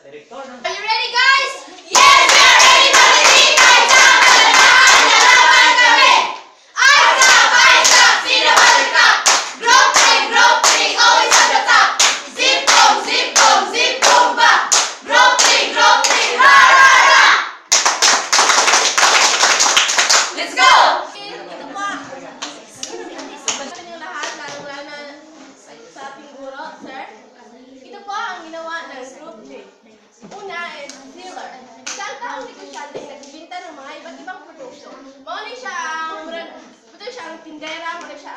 Are you ready, guys? Yes, we are ready for the team fight up! Lalaban kami! Eyes up, see the buttercup! Group 3, always at the top! Zip boom, ba! Group 3, ra, ra, ra! Let's go! Ito po. Gusto niyo lahat, lalo-lalo na sa ating guro, sir. Ito po ang ginawa ng Group 3. Una is dealer. Isang taong negosyante nagbibenta ng mga iba't ibang produkto. Muna siya ang tindera, muna siya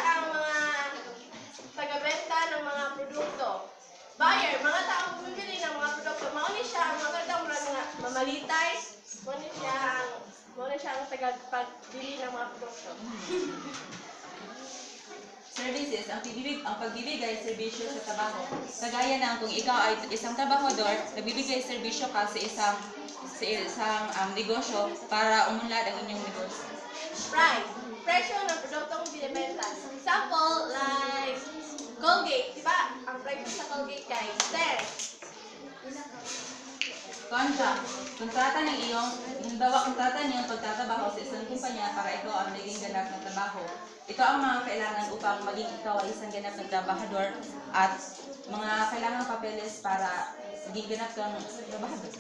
ang mga taga-benta ng mga produkto. Buyer, mga taong bumibili ng mga produkto. Muna siya ang mga mamalitay. Muna siya ang taga-pagbili ng mga produkto. Services, ang pagbibigay serbisyo sa trabaho. Kagaya ng kung ikaw ay isang trabahador, nagbibigay serbisyo ka sa isang negosyo para umunlad ang inyong negosyo. Price, presyo ng produktong binibenta. Example, like Colgate, di ba? Ang presyo sa Colgate kay 10. Contract, kontrata niyo ang pagtatrabaho sa isang kumpanya para ikaw ang maging ganap ng trabaho. Ito ang mga kailangan upang maging ikaw ay isang ganap ng trabahador at mga kailangang papeles para maging ganap kang trabahador.